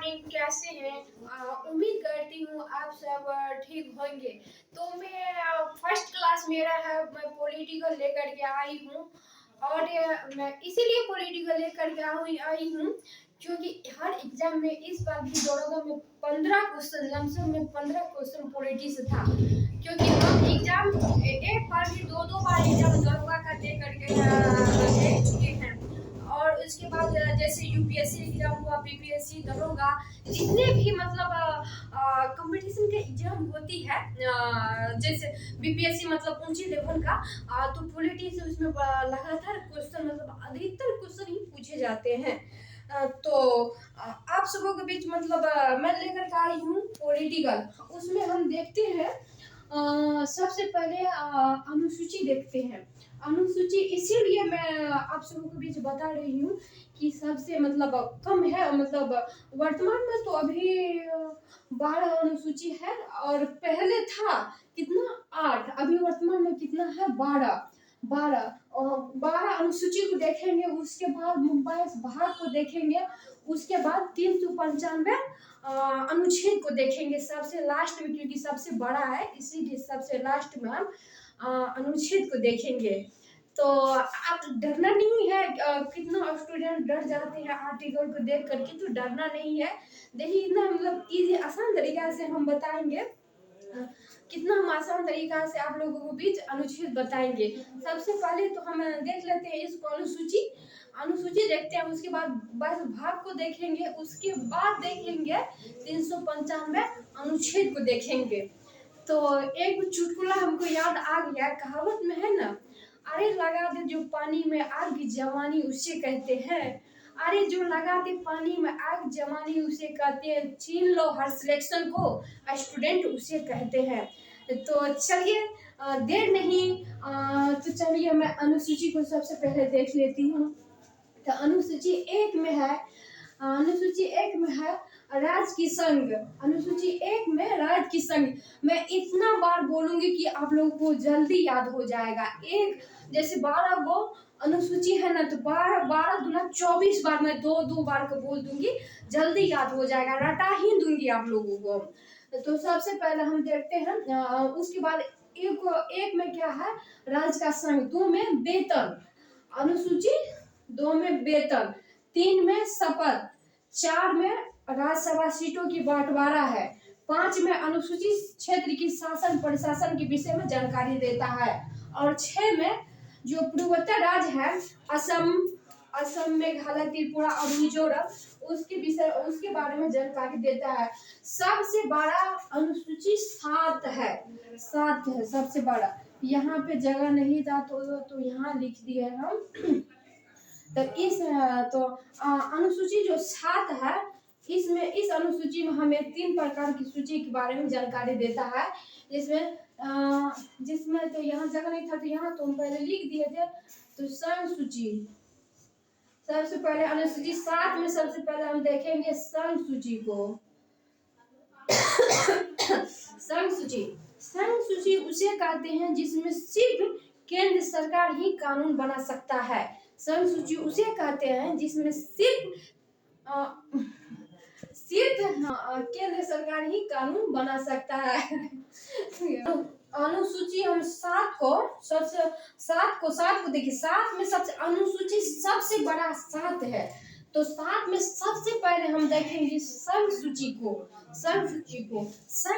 Morning, कैसे हैं? उम्मीद करती हूँ आप सब ठीक होंगे। तो मैं फर्स्ट क्लास मेरा है, मैं पॉलिटिकल लेकर के आई हूँ। और मैं इसीलिए पॉलिटिकल लेकर के आई हूँ क्योंकि हर एग्जाम में इस बार भी दरोगा में 15 क्वेश्चन, लमसम में 15 क्वेश्चन पॉलिटिक्स था। क्योंकि हम एग्जाम एक बार भी दो दो बार एग्जाम दरोगा का दे करके दे चुके हैं। और उसके बाद जैसे यूपीएससी एग्जाम हुआ, बीपीएससी, दरोगा, जितने भी मतलब कंपटीशन के एग्जाम होती है, जैसे बीपीएससी मतलब ऊंची लेवल का, तो पॉलिटिक्स उसमें लगातार क्वेश्चन मतलब अधिकतर क्वेश्चन ही पूछे जाते हैं। तो आप सबों के बीच मतलब मैं लेकर के आई हूँ पॉलिटिकल। उसमें हम देखते हैं सबसे पहले अनुसूची देखते हैं। अनुसूची इसीलिए मैं आप सबों के बीच बता रही हूँ कि सबसे मतलब कम है, मतलब वर्तमान में तो अभी 12 अनुसूची है। और पहले था कितना, 8। अभी वर्तमान में कितना है, 12। 12 अनुसूची को देखेंगे, उसके बाद 22 भाग को देखेंगे, उसके बाद 395 अनुच्छेद को देखेंगे सबसे लास्ट में, क्योंकि सबसे बड़ा है इसीलिए सबसे लास्ट में हम अनुच्छेद को देखेंगे। तो आप डरना नहीं है। कितना स्टूडेंट डर जाते हैं आर्टिकल को देख करके, तो डरना नहीं है। देखिए इतना मतलब इजी आसान तरीका से हम बताएंगे, कितना हम आसान तरीका से आप लोगों को बीच अनुच्छेद बताएंगे। सबसे पहले तो हम देख लेते हैं इसको, अनुसूची देखते हैं, उसके बाद बस भाग को देखेंगे, उसके बाद देखेंगे 395 अनुच्छेद को देखेंगे। तो एक चुटकुला हमको याद आ गया, कहावत में है ना, अरे लगा दे जो पानी में आग जवानी उसे कहते हैं। अरे जो लगा दे पानी में आग जवानी उसे कहते हैं, छीन लो हर सिलेक्शन को स्टूडेंट उसे कहते हैं। तो चलिए देर नहीं, तो चलिए मैं अनुसूची को सबसे पहले देख लेती हूँ। तो अनुसूची एक में है राज की संघ। अनुसूची एक में राज की संघ। मैं इतना बार बोलूंगी कि आप लोगों को जल्दी याद हो जाएगा। एक जैसे 12 गो अनुसूची है ना, तो 12 दूना 24 बार मैं दो बार को बोल दूंगी, जल्दी याद हो जाएगा, रटा ही दूंगी आप लोगों को। तो सबसे पहले हम देखते हैं, उसके बाद एक में क्या है, राज का संघ। 2 में वेतन, अनुसूची 2 में वेतन। 3 में शपथ। 4 में राज्यसभा सीटों की बंटवारा है। 5 में अनुसूचित क्षेत्र की शासन प्रशासन के विषय में जानकारी देता है। और 6 में जो पूर्वोत्तर राज्य है, असम मेघालय, त्रिपुरा और मिजोरम, उसके बारे में जानकारी देता है। सबसे बड़ा अनुसूची 7 है, 7 है सबसे बड़ा। यहाँ पे जगह नहीं था तो यहाँ लिख दिए हम। तो अनुसूची जो 7 है, इस अनुसूची में हमें 3 प्रकार की सूची के बारे में जानकारी देता है। जिसमें तो यहाँ जगह नहीं था तो यहाँ तो हम पहले लिख दिए थे। तो संघ सूची, सबसे पहले अनुसूची 7 में सबसे पहले हम देखेंगे संघ सूची को। संघ सूची उसे कहते हैं जिसमें सिर्फ केंद्र सरकार ही कानून बना सकता है। संघ सूची उसे कहते हैं जिसमें सिर्फ केंद्र सरकार ही कानून बना सकता है। अनुसूची हम 7 को देखिए, 7 में सबसे अनुसूची सबसे बड़ा 7 है। तो 7 में सबसे पहले हम देखेंगे संघ सूची को। संघ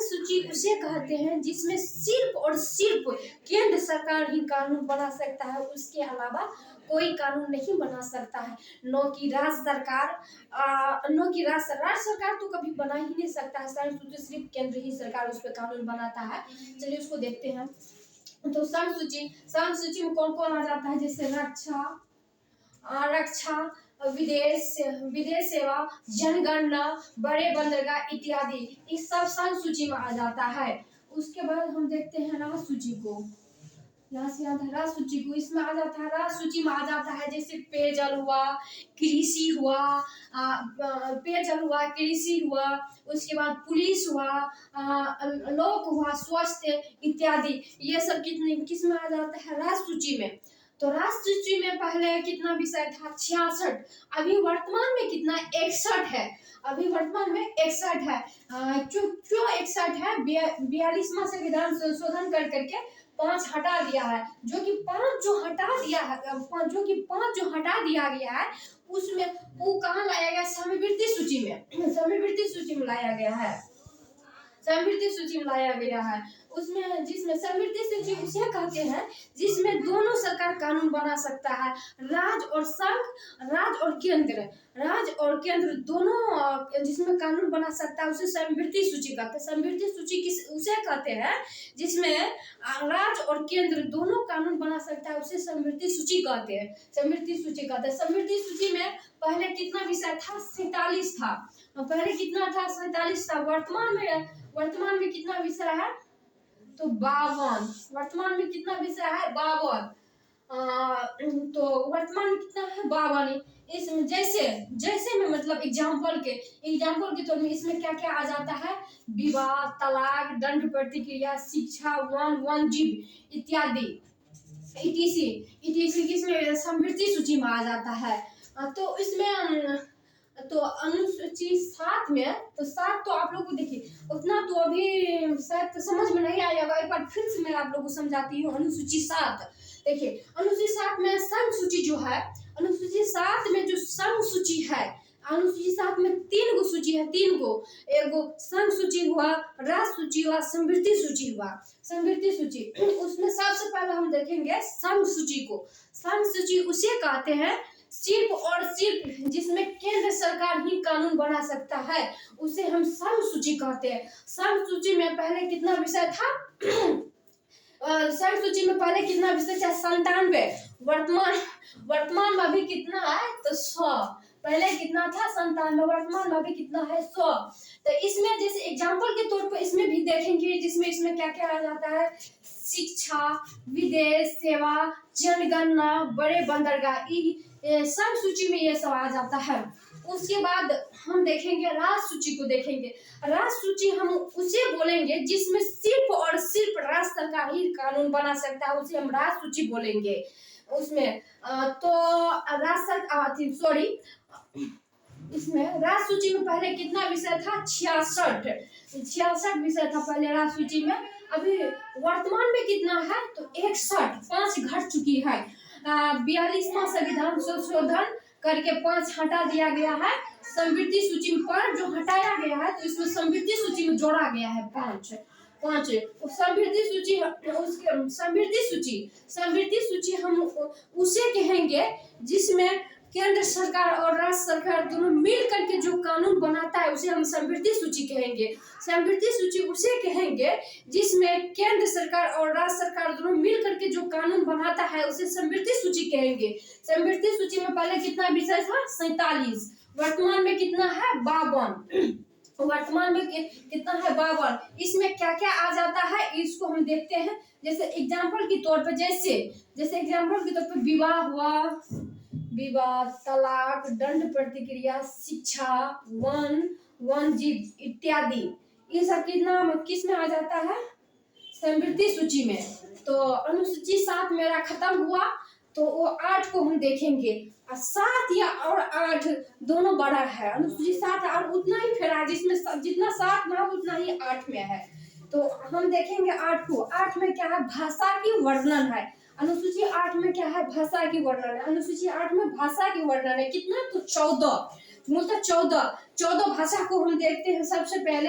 सूची उसे कहते हैं जिसमें सिर्फ और सिर्फ केंद्र सरकार ही कानून बना सकता है, उसके अलावा कोई कानून नहीं बना सकता है। न कि राज्य सरकार तो कभी बना ही नहीं सकता है। संघ सूची सिर्फ केंद्र ही सरकार उस पर कानून बनाता है। चलिए उसको देखते हैं। तो संघ सूची में कौन कौन आ जाता है, जैसे रक्षा, विदेश सेवा, जनगणना, बड़े बंदरगाह इत्यादि, इस सब संघ सूची में आ जाता है। उसके बाद हम देखते हैं राज सूची को। यहाँ से आता है राज सूची को, इसमें आ जाता है, राज सूची में आ जाता है जैसे पेयजल हुआ, कृषि हुआ, उसके बाद पुलिस हुआ, लोक हुआ, स्वास्थ्य इत्यादि, ये सब किस में आ जाता है, राज सूची में। तो राष्ट्र सूची में पहले कितना विषय था? 66। अभी वर्तमान में कितना? 61 है। अभी वर्तमान में 61 है। क्यों 61 है? 42वां संविधान संशोधन कर करके 5 हटा दिया है। जो कि 5 जो हटा दिया है, जो हटा दिया गया है, उसमें वो कहाँ लाया गया? समवर्ती सूची में। समवर्ती सूची में लाया गया है। समवर्ती सूची में लाया गया है। उसमें जिसमें समवर्ती सूची उसे कहते हैं जिसमें दोनों सरकार कानून बना सकता है। राज्य और संघ, राज्य और केंद्र दोनों जिसमें कानून बना सकता है उसे समवर्ती सूची कहते हैं। समवर्ती सूची उसे कहते हैं जिसमें राज्य और केंद्र दोनों कानून बना सकता है, उसे समवर्ती सूची कहते हैं। समवर्ती सूची कहते हैं। समवर्ती सूची में पहले कितना विषय था? 47 था। पहले कितना था? 47 था। वर्तमान में कितना विषय है? तो 52। वर्तमान में कितना विषय है? 52। तो वर्तमान में कितना है? 52। इसमें जैसे में मतलब एग्जाम्पल के तौर में इसमें क्या क्या आ जाता है? विवाह, तलाक, दंड प्रतिक्रिया, शिक्षा, वन जीव इत्यादि ETC किसमें? समवर्ती सूची में आ जाता है। तो इसमें तो अनुसूची 7 में, तो 7 तो आप लोग को देखिए उतना तो अभी शायद तो समझ में नहीं आएगा, एक बार फिर से मैं आप लोग को समझाती हूँ। अनुसूची 7 देखिए, अनुसूची 7 में संघ सूची जो है, अनुसूची 7 में जो संघ सूची है, अनुसूची 7 में 3 गो सूची है। 3 गो, एगो संघ सूची हुआ, राष्ट्र सूची हुआ, समवर्ती सूची हुआ। समवर्ती सूची उसमें सबसे पहले हम देखेंगे संघ सूची को। संघ सूची उसे कहते हैं सिर्फ और सिर्फ जिसमें केंद्र सरकार ही कानून बना सकता है, उसे हम संघ सूची कहते हैं। संघ सूची में पहले कितना विषय था? संघ सूची में पहले कितना विषय था? 97। वर्तमान में अभी कितना है? तो 100। पहले कितना था? 97। वर्तमान में अभी कितना है? 100। तो इसमें जैसे एग्जाम्पल के तौर पर इसमें भी देखेंगे जिसमें क्या क्या आ जाता है? शिक्षा, विदेश सेवा, जनगणना, बड़े बंदरगाह, संघ सूची में ये सब आ जाता है। उसके बाद हम देखेंगे राष्ट्र सूची को देखेंगे। राष्ट्र सूची हम उसे बोलेंगे जिसमें सिर्फ और सिर्फ राज्य सरकार ही कानून बना सकता है, उसे हम राष्ट्र सूची बोलेंगे। उसमें तो इसमें राष्ट्र सूची में पहले कितना विषय था? 66 विषय था पहले राष्ट्र सूची में। अभी वर्तमान में कितना है? तो 61। 5 घट चुकी है। 42वां संविधान संशोधन करके 5 हटा दिया गया है। समवर्ती सूची में 5 जो हटाया गया है, तो इसमें समवर्ती सूची में जोड़ा गया है 5। समवर्ती सूची हम उसे कहेंगे जिसमें केंद्र सरकार और राज्य सरकार दोनों मिल करके जो कानून बनाता है, उसे हम समवर्ती सूची कहेंगे। समवर्ती सूची उसे कहेंगे जिसमें केंद्र सरकार और राज्य सरकार दोनों मिल करके जो कानून बनाता है, उसे समवर्ती सूची कहेंगे। समवर्ती सूची में पहले कितना विषय था? 47। वर्तमान में कितना है? 52। वर्तमान में कितना है? 52। इसमें क्या क्या आ जाता है इसको हम देखते हैं। जैसे एग्जाम्पल के तौर पर एग्जाम्पल के तौर पर विवाह हुआ, विवाह, तलाक, दंड प्रतिक्रिया, शिक्षा, वन जीव इत्यादि, ये सब किस में आ जाता है? समवर्ती सूची में। तो अनुसूची 7 मेरा खत्म हुआ, तो वो 8 को हम देखेंगे। 7 या और 8 दोनों बड़ा है। अनुसूची 7 और उतना ही फेरा है, जिसमें जितना 7 में उतना ही 8 में है। तो हम देखेंगे 8 को। 8 में क्या है? भाषा की वर्णन है। अनुसूची 8 में क्या है? भाषा की वर्णन है। अनुसूची 8 में भाषा की वर्णन है। कितना? तो 14। मूलतः 14 भाषा को हम देखते हैं। सबसे पहले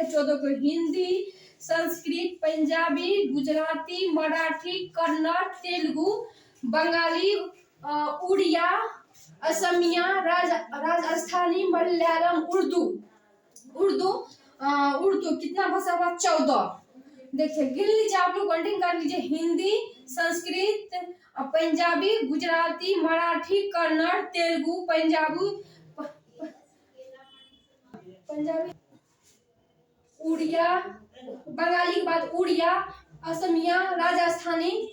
14 को हिंदी, संस्कृत, पंजाबी, गुजराती, मराठी, कन्नड़, तेलुगु, बंगाली, उड़िया, असमिया, राजस्थानी, मलयालम, उर्दू कितना भाषा हुआ? 14। देखिए गिन लीजिए, आप लोग कंटिन्यू कर लीजिए। हिंदी, संस्कृत, पंजाबी, गुजराती, मराठी, कन्नड़, तेलुगु, पंजाबी, उड़िया, बंगाली के बाद उड़िया, असमिया, राजस्थानी,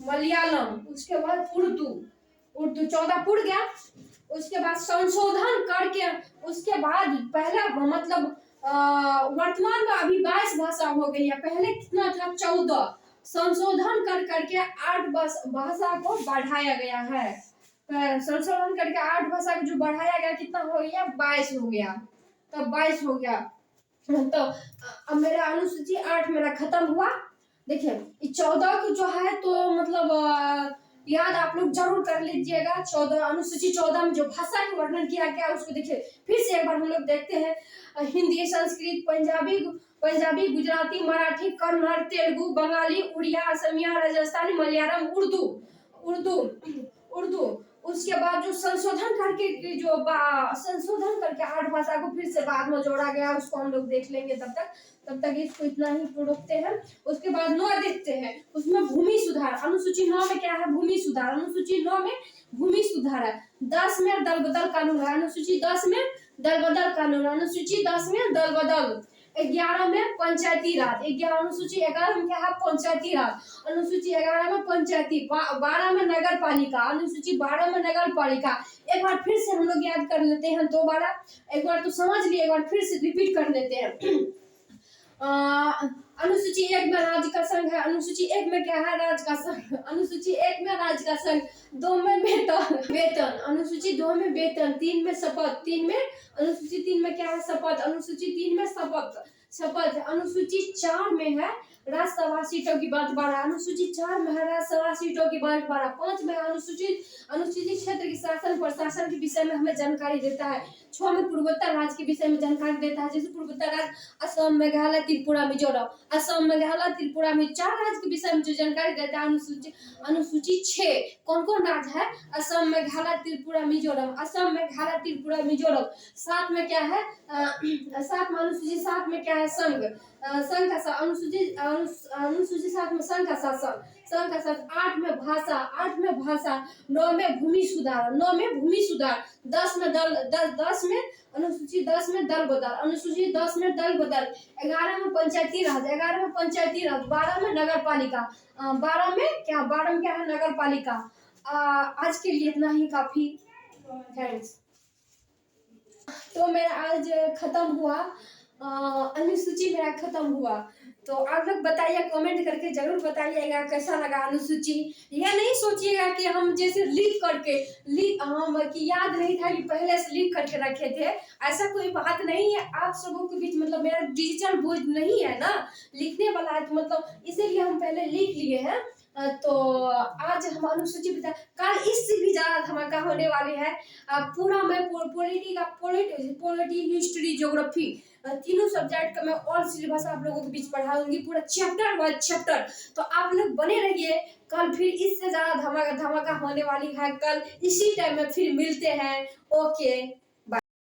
मलयालम, उसके बाद उर्दू 14 पुर गया। उसके बाद संशोधन करके उसके बाद पहला मतलब वर्तमान में अभी 22 भाषा हो गई है। पहले कितना था? 14। संशोधन कर करके 8 भाषा को बढ़ाया गया है। संशोधन करके 8 भाषा को जो बढ़ाया गया, कितना हो गया? 22 हो गया। तो 22 हो गया। तो अब मेरा अनुसूची 8 मेरा खत्म हुआ। देखिए 14 को जो है तो मतलब याद आप लोग जरूर कर लीजिएगा। 14 अनुसूची 14 में जो भाषा का वर्णन किया गया उसको देखिए फिर से एक बार हम लोग देखते हैं। हिंदी, संस्कृत, पंजाबी, गुजराती, मराठी, कन्नड़, तेलुगु, बंगाली, उड़िया, असमिया, राजस्थानी, मलयालम, उर्दू। उसके बाद जो संशोधन करके संशोधन करके 8 भाषा को फिर से बाद में जोड़ा गया, उसको हम लोग देख लेंगे। तब तक इसको इतना ही रोकते हैं। उसके बाद 9 देखते हैं, उसमें भूमि सुधार। अनुसूची 9 में क्या है? भूमि सुधार। अनुसूची 9 में भूमि सुधार है। 10 में दल बदल कानून है। अनुसूची 10 में दल बदल कानून। अनुसूची 10 में दल बदल। 11 में पंचायती राज। 11 अनुसूची 11 में क्या है? पंचायती राज। अनुसूची 11 में पंचायती। 12 में नगर पालिका। अनुसूची 12 में नगर पालिका। एक बार फिर से हम लोग याद कर लेते हैं दोबारा। एक बार तो समझ लिए, एक बार फिर से रिपीट कर लेते हैं। अनुसूची 1 में राज्य का संघ है। अनुसूची 1 में क्या है? राज्य का संघ। अनुसूची 1 में राज्य का संघ। 2 में वेतन। अनुसूची 2 में वेतन। 3 में शपथ। 3 में अनुसूची 3 में क्या है? शपथ। अनुसूची 3 में शपथ। अनुसूची 4 में है राज्यसभा सीटों की बंटवारा। अनुसूची 4 में है राज्यसभा सीटों की बंटवारा। 5 में अनुसूचित क्षेत्र के शासन प्रशासन के विषय में हमें जानकारी देता है। 6 में पूर्वोत्तर राज्य के विषय में जानकारी देता है, जैसे पूर्वोत्तर राज्य असम, मेघालय, त्रिपुरा, मिजोरम। असम, मेघालय, त्रिपुरा में 4 राज्य के विषय में जो जानकारी देता है अनुसूची 6 कौन कौन राज्य है? असम, मेघालय, त्रिपुरा, मिजोरम। असम, मेघालय, त्रिपुरा, मिजोरम। 7 में क्या है? 7 में अनुसूची 7 में क्या है? संघ का अनुसूची 7 में संघ का शासन। 8 में भाषा। 9 में भूमि सुधार। 10 में अनुसूची 10 में दल बदल। अनुसूची 10 में दल बदल। 11 में पंचायती राज। 12 में नगर पालिका। 12 में क्या है? नगर पालिका। आज के लिए इतना ही काफी। थैंक्स। तो मेरा आज खत्म हुआ, अनुसूची मेरा खत्म हुआ। तो आप लोग बताइए, कमेंट करके जरूर बताइएगा कैसा लगा अनुसूची। यह नहीं सोचिएगा कि हम जैसे हम कि याद नहीं था कि पहले से लिख करके रखे थे, ऐसा कोई बात नहीं है। आप सबों के बीच मतलब मेरा डिजिटल बोझ नहीं है ना, लिखने वाला है, तो मतलब इसीलिए हम पहले लिख लिए हैं। तो आज हम अनुसूची बता, कल इससे भी ज्यादा धमाका होने वाली है। पूरा मैं पॉलिटी, हिस्ट्री, ज्योग्राफी, तीनों सब्जेक्ट का मैं ऑल सिलेबस आप लोगों के बीच पढ़ाऊंगी, पूरा चैप्टर बाय चैप्टर। तो आप लोग बने रहिए, कल फिर इससे ज्यादा धमाका होने वाली है। कल इसी टाइम में फिर मिलते हैं। ओके।